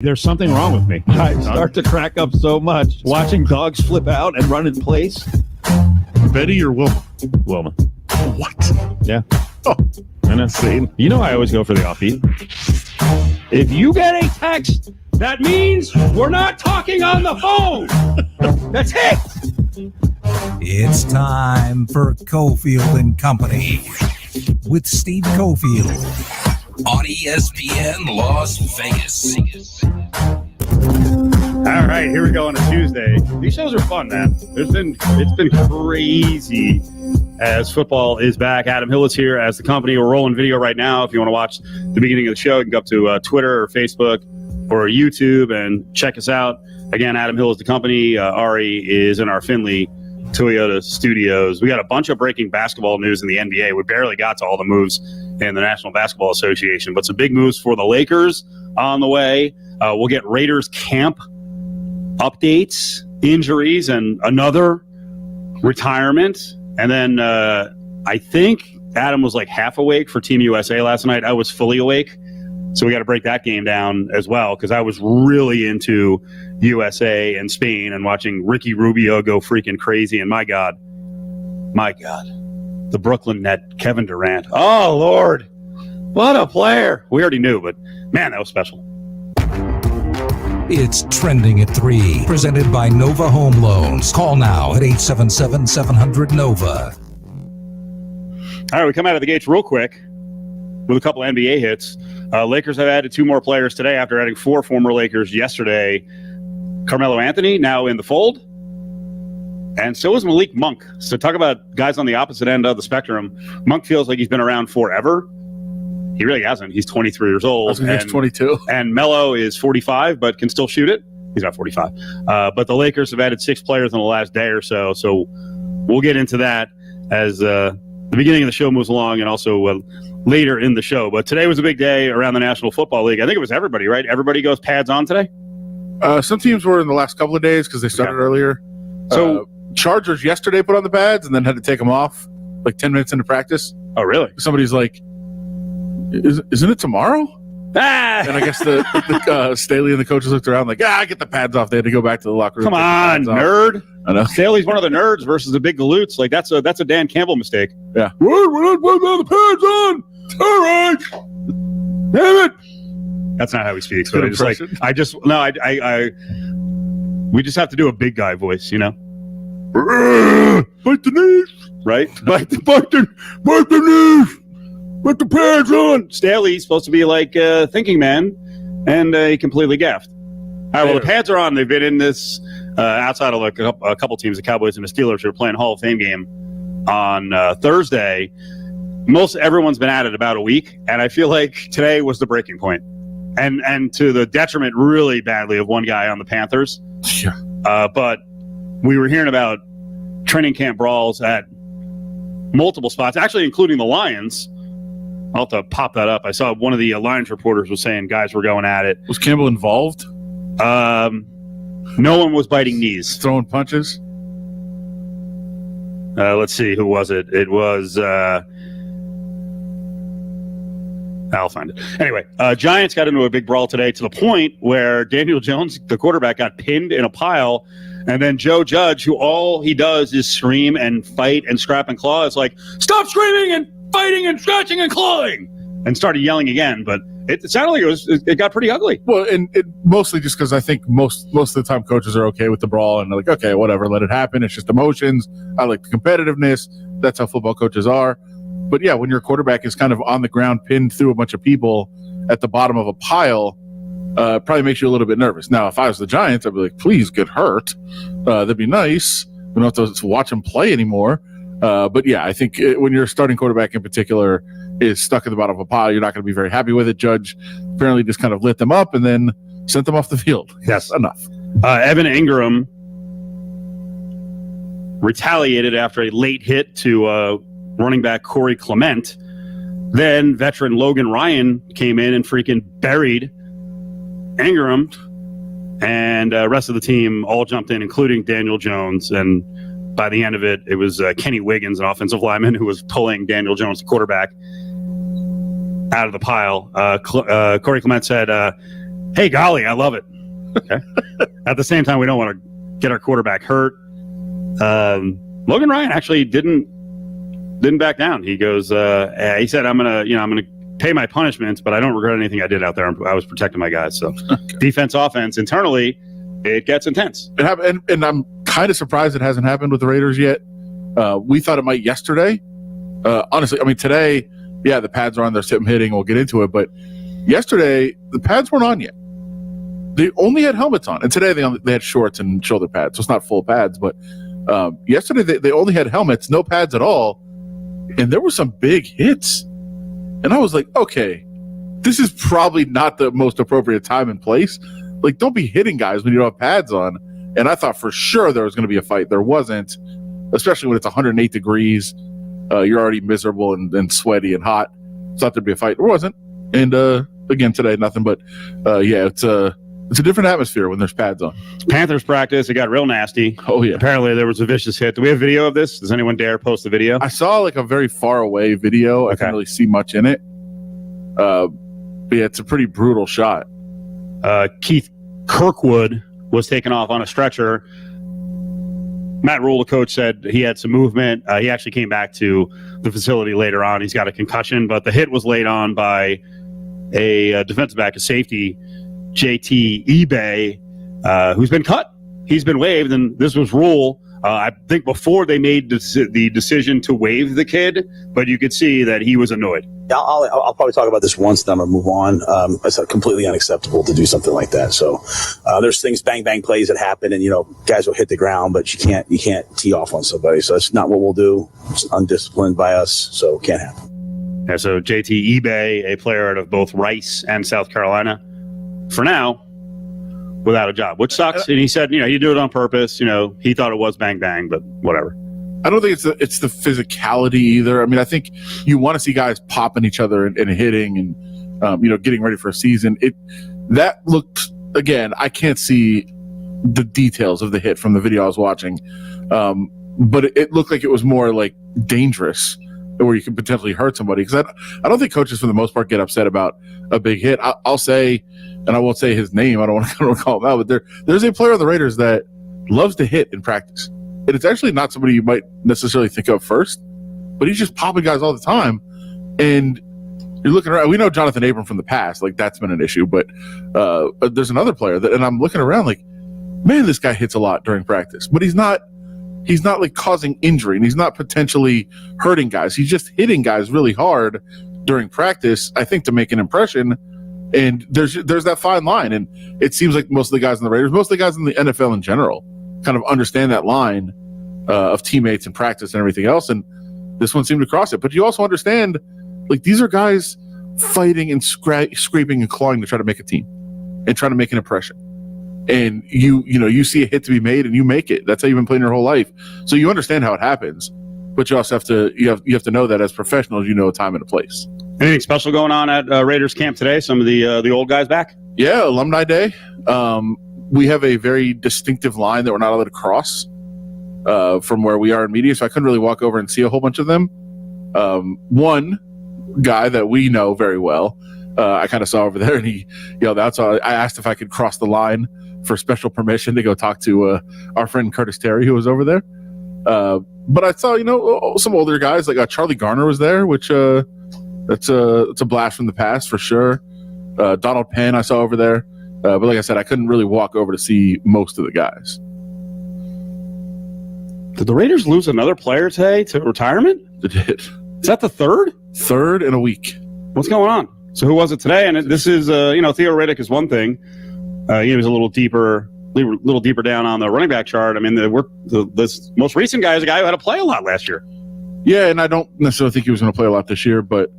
There's something wrong with me. I start to crack up so much watching dogs flip out and run in place. Betty or Wilma? Wilma. What? Yeah. Oh, and insane. You know I always go for the offbeat. If you get a text, that means we're not talking on the phone. That's it. It's time for Cofield Company with Steve Cofield on Espn Las Vegas. All right, here we go on a Tuesday. These shows are fun, man. It's been crazy as football is back. Adam Hill is here as the company. We're rolling video right now. If you want to watch the beginning of the show, you can go up to Twitter or Facebook or YouTube and check us out. Again, Adam Hill is the company. Ari is in our Findlay Toyota studios. We got a bunch of breaking basketball news in the NBA. We barely got to all the moves in the National Basketball Association, but some big moves for the Lakers on the way. We'll get Raiders camp updates, injuries, and another retirement. And then I think Adam was like half awake for Team USA last night. I was fully awake. So we got to break that game down as well, because I was really into USA and Spain and watching Ricky Rubio go freaking crazy. And my God, the Brooklyn net, Kevin Durant. Oh, Lord, what a player. We already knew, but man, that was special. It's Trending at 3, presented by Nova Home Loans. Call now at 877-700-NOVA. All right, we come out of the gates real quick with a couple NBA hits. Lakers have added 2 more players today after adding 4 former Lakers yesterday. Carmelo Anthony now in the fold, and so is Malik Monk. So talk about guys on the opposite end of the spectrum. Monk feels like he's been around forever. He really hasn't. He's 23 years old. He's 22. And Melo is 45, but can still shoot it. He's not 45. But the Lakers have added 6 players in the last day or so. So we'll get into that as the beginning of the show moves along, and also later in the show. But today was a big day around the National Football League. I think it was everybody, right? Everybody goes pads on today? Some teams were in the last couple of days because they started earlier. So Chargers yesterday put on the pads and then had to take them off like 10 minutes into practice. Oh, really? Somebody's like, isn't it tomorrow? Ah! And I guess the Staley and the coaches looked around like, get the pads off. They had to go back to the locker room. Come on, nerd. I know. Staley's one of the nerds versus the big galoots. Like, that's a Dan Campbell mistake. Yeah. We're not putting the pads on. All right. Damn it. That's not how he speaks. But we just have to do a big guy voice, you know? Bite the knees. Right? Bite the knees. Put the pads on. Staley's supposed to be like thinking man, and he completely gaffed. All right, well, the pads are on. They've been in this outside of like a couple teams, the Cowboys and the Steelers, who are playing Hall of Fame game on Thursday. Most everyone's been at it about a week, and I feel like today was the breaking point. And to the detriment really badly of one guy on the Panthers. Sure. But we were hearing about training camp brawls at multiple spots, actually including the Lions. I'll have to pop that up. I saw one of the Lions reporters was saying guys were going at it. Was Campbell involved? No one was biting knees. Throwing punches? Let's see. Who was it? It was... I'll find it. Anyway, Giants got into a big brawl today to the point where Daniel Jones, the quarterback, got pinned in a pile. And then Joe Judge, who all he does is scream and fight and scrap and claw, is like, stop screaming and fighting and scratching and clawing, and started yelling again. But it sounded like it got pretty ugly. Well, and it mostly just because I think most of the time coaches are okay with the brawl and they're like, okay, whatever, let it happen. It's just emotions. I like the competitiveness. That's how football coaches are. But yeah, when your quarterback is kind of on the ground, pinned through a bunch of people at the bottom of a pile, probably makes you a little bit nervous. Now, if I was the Giants, I'd be like, please get hurt. That'd be nice. We don't have to watch him play anymore. But yeah, I think when your starting quarterback in particular is stuck at the bottom of a pile, you're not going to be very happy with it. Judge apparently just kind of lit them up and then sent them off the field. Yes. Enough. Evan Ingram retaliated after a late hit to running back Corey Clement. Then veteran Logan Ryan came in and freaking buried Ingram, and rest of the team all jumped in, including Daniel Jones. And by the end of it, it was Kenny Wiggins, an offensive lineman, who was pulling Daniel Jones, the quarterback, out of the pile. Corey Clement said Hey, golly, I love it. Okay. At the same time, we don't want to get our quarterback hurt. Logan Ryan actually didn't back down. He goes, he said, I'm gonna pay my punishments, but I don't regret anything I did out there. I was protecting my guys. So defense, offense, internally, it gets intense. And I'm kind of surprised it hasn't happened with the Raiders yet. We thought it might yesterday. Honestly, I mean, today, yeah, the pads are on, they're sitting hitting, we'll get into it, but yesterday, the pads weren't on yet. They only had helmets on, and today they had shorts and shoulder pads, so it's not full pads, but yesterday they only had helmets, no pads at all, and there were some big hits. And I was like, okay, this is probably not the most appropriate time and place. Like, don't be hitting guys when you don't have pads on. And I thought for sure there was going to be a fight. There wasn't, especially when it's 108 degrees. You're already miserable and sweaty and hot. Thought there'd be a fight. There wasn't. And again, today, nothing. But yeah, it's a different atmosphere when there's pads on. Panthers practice, it got real nasty. Oh, yeah. Apparently there was a vicious hit. Do we have video of this? Does anyone dare post the video? I saw like a very far away video. Okay. I can't really see much in it. But yeah, it's a pretty brutal shot. Keith Kirkwood was taken off on a stretcher. Matt Rule, the coach, said he had some movement. He actually came back to the facility later on. He's got a concussion, but the hit was laid on by a defensive back, a safety, JT eBay, who's been cut. He's been waived, and this was Rule. I think before they made the decision to waive the kid, but you could see that he was annoyed. I'll probably talk about this once, then I'm going to move on. It's completely unacceptable to do something like that. So there's things, bang, bang plays that happen, and, guys will hit the ground, but you can't tee off on somebody. So that's not what we'll do. It's undisciplined by us, so it can't happen. Yeah, so JT eBay, a player out of both Rice and South Carolina, for now, without a job, which sucks. And he said, he did it on purpose. He thought it was bang, bang, but whatever. I don't think it's the physicality either. I mean, I think you want to see guys popping each other and hitting and, getting ready for a season. That looked, again, I can't see the details of the hit from the video I was watching. But it looked like it was more like dangerous, where you could potentially hurt somebody. Because I don't think coaches, for the most part, get upset about a big hit. I'll say, and I won't say his name, I don't want to call him out, but there's a player on the Raiders that loves to hit in practice. And it's actually not somebody you might necessarily think of first, but he's just popping guys all the time. And you're looking around. We know Jonathan Abram from the past, like that's been an issue, but there's another player and I'm looking around like, man, this guy hits a lot during practice, but he's not like causing injury, and he's not potentially hurting guys. He's just hitting guys really hard during practice, I think, to make an impression. And there's that fine line. And it seems like most of the guys in the Raiders, most of the guys in the NFL in general, kind of understand that line of teammates and practice and everything else. And this one seemed to cross it. But you also understand, like, these are guys fighting and scraping and clawing to try to make a team and try to make an impression. And you see a hit to be made and you make it. That's how you've been playing your whole life. So you understand how it happens. But you also have to know that as professionals, a time and a place. Anything special going on at Raiders camp today? Some of the old guys back? Yeah, Alumni Day. We have a very distinctive line that we're not allowed to cross from where we are in media, so I couldn't really walk over and see a whole bunch of them. One guy that we know very well, I kind of saw over there, and he yelled out. So I asked if I could cross the line for special permission to go talk to our friend Curtis Terry, who was over there. But I saw, some older guys, like Charlie Garner was there, which it's a blast from the past for sure. Donald Penn I saw over there. But like I said, I couldn't really walk over to see most of the guys. Did the Raiders lose another player today to retirement? They did. Is that the third? Third in a week. What's going on? So who was it today? And this is, Theo Riddick is one thing. He was a little deeper down on the running back chart. I mean, this most recent guy is a guy who had to play a lot last year. Yeah, and I don't necessarily think he was going to play a lot this year, but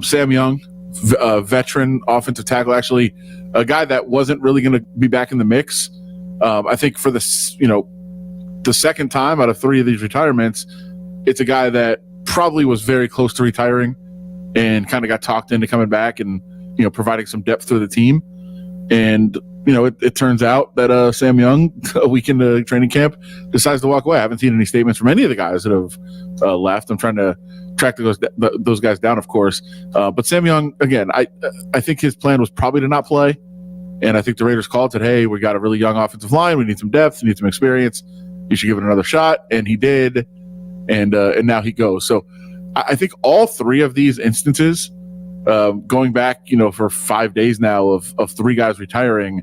Sam Young, veteran offensive tackle, actually a guy that wasn't really going to be back in the mix. I think for the second time out of three of these retirements, it's a guy that probably was very close to retiring and kind of got talked into coming back and, providing some depth to the team. And, it turns out that Sam Young, a week into training camp, decides to walk away. I haven't seen any statements from any of the guys that have left. I'm trying to track those guys down, of course. But Sam Young, again, I think his plan was probably to not play. And I think the Raiders called, said, hey, we got a really young offensive line. We need some depth. We need some experience. You should give it another shot. And he did. And now he goes. So I think all three of these instances, going back, for 5 days now of three guys retiring,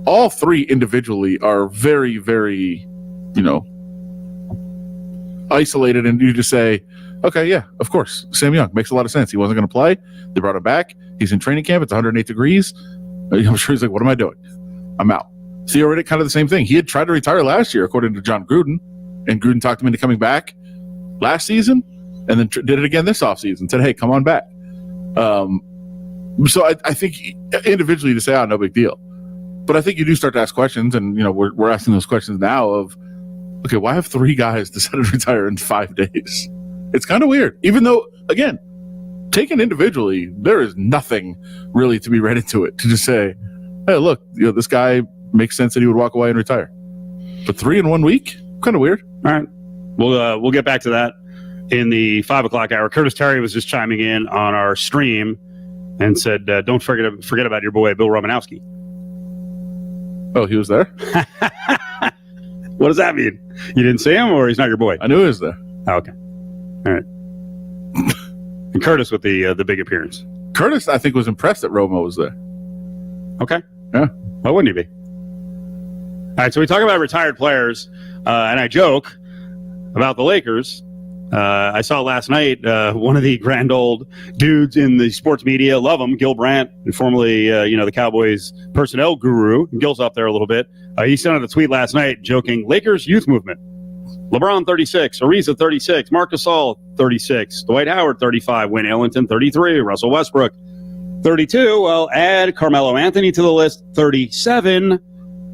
all three individually are very, very, isolated. And you just say, okay, yeah, of course. Sam Young makes a lot of sense. He wasn't going to play. They brought him back. He's in training camp. It's 108 degrees. I'm sure he's like, what am I doing? I'm out. Theo Riddick, kind of the same thing. He had tried to retire last year, according to John Gruden, and Gruden talked him into coming back last season and then did it again this offseason. Said, hey, come on back. So I think individually to say, no big deal. But I think you do start to ask questions, and, we're asking those questions now of, okay, why have three guys decided to retire in 5 days? It's kind of weird. Even though, again, taken individually, there is nothing really to be read into it to just say, hey, look, this guy makes sense that he would walk away and retire. But 3 in 1 week, kind of weird. All right, we'll get back to that in the 5 o'clock hour. Curtis Terry was just chiming in on our stream and said, "Don't forget about your boy Bill Romanowski." Oh, he was there? What does that mean? You didn't see him, or he's not your boy? I knew he was there. Oh, okay, all right. And Curtis with the big appearance. Curtis, I think, was impressed that Romo was there. Okay, yeah. Why wouldn't he be? All right, so we talk about retired players, and I joke about the Lakers. I saw last night one of the grand old dudes in the sports media, love him, Gil Brandt, formerly the Cowboys personnel guru. Gil's up there a little bit. He sent out a tweet last night joking, Lakers youth movement. LeBron 36, Ariza 36, Marc Gasol 36, Dwight Howard 35, Wayne Ellington 33, Russell Westbrook 32. Well, add Carmelo Anthony to the list, 37.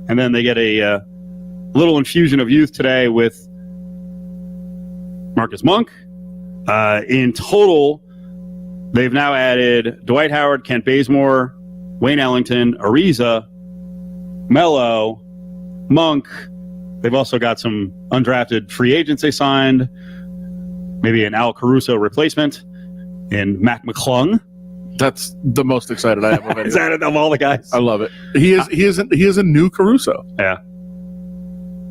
And then they get a little infusion of youth today with Marcus Monk. In total, they've now added Dwight Howard, Kent Bazemore, Wayne Ellington, Ariza, Melo, Monk. They've also got some undrafted free agents they signed, maybe an Al Caruso replacement, and Mac McClung. That's the most excited I am of anyone. Is that of all the guys? I love it. He is a new Caruso. Yeah.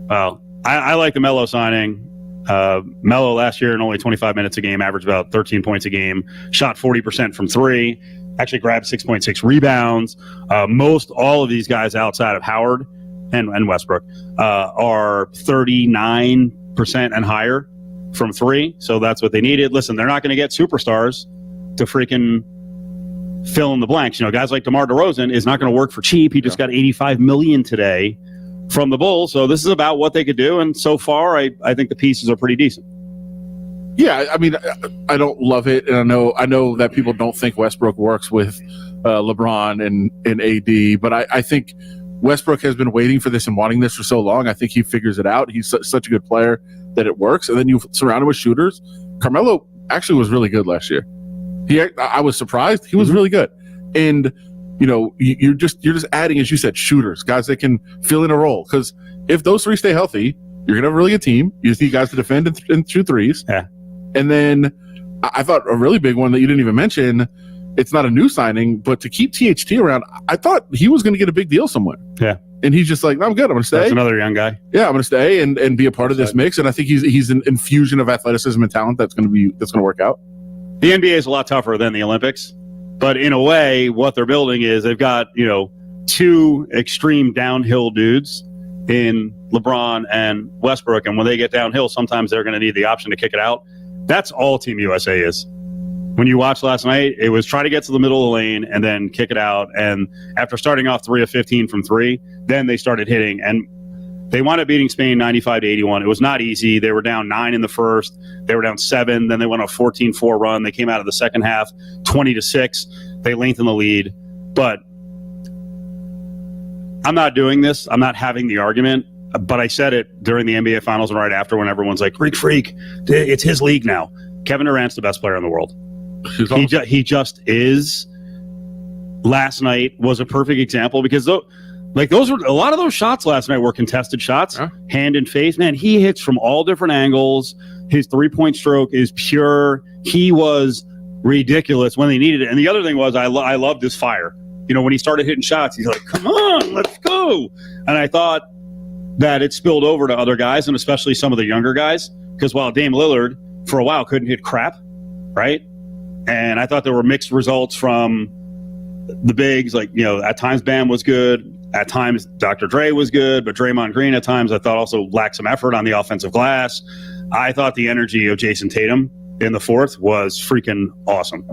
Well, I like the Melo signing. Melo last year in only 25 minutes a game averaged about 13 points a game, shot 40% from three, actually grabbed 6.6 rebounds. Most all of these guys outside of Howard and Westbrook are 39% and higher from three. So that's what they needed. Listen, they're not going to get superstars to freaking fill in the blanks. Guys like DeMar DeRozan is not going to work for cheap. He just got $85 million today from the Bulls. So this is about what they could do. And so far, I think the pieces are pretty decent. Yeah, I mean, I don't love it. And I know that people don't think Westbrook works with LeBron and AD, but I think Westbrook has been waiting for this and wanting this for so long. I think he figures it out. He's such a good player that it works. And then you surround him with shooters. Carmelo actually was really good last year. I was surprised. He was really good. And, you're just adding, as you said, shooters, guys that can fill in a role. Because if those three stay healthy, you're going to have a really good team. You just need guys to defend and shoot threes. Yeah. And then I thought a really big one that you didn't even mention, it's not a new signing, but to keep THT around, I thought he was going to get a big deal somewhere. Yeah. And he's just like, no, I'm good. I'm going to stay. That's another young guy. Yeah, I'm going to stay and be a part of this mix. And I think he's an infusion of athleticism and talent that's going to work out. The NBA is a lot tougher than the Olympics, but in a way, what they're building is they've got, two extreme downhill dudes in LeBron and Westbrook. And when they get downhill, sometimes they're going to need the option to kick it out. That's all Team USA is. When you watched last night, it was try to get to the middle of the lane and then kick it out. And after starting off 3 of 15 from three, then they started hitting. And they wound up beating Spain 95-81. It was not easy. They were down 9 in the first. They were down 7. Then they went on a 14-4 run. They came out of the second half 20-6. They lengthened the lead. But I'm not doing this. I'm not having the argument. But I said it during the NBA Finals and right after when everyone's like, Greek Freak, it's his league now. Kevin Durant's the best player in the world. He just is. Last night was a perfect example because those were a lot of those shots last night were contested shots, hand and face. Man, he hits from all different angles. His 3-point stroke is pure. He was ridiculous when they needed it. And the other thing was I loved his fire. when he started hitting shots, he's like, come on, let's go. And I thought that it spilled over to other guys, and especially some of the younger guys, because while Dame Lillard for a while couldn't hit crap, right? And I thought there were mixed results from the bigs. Like, at times Bam was good. At times Dr. Dre was good. But Draymond Green at times I thought also lacked some effort on the offensive glass. I thought the energy of Jason Tatum in the fourth was freaking awesome.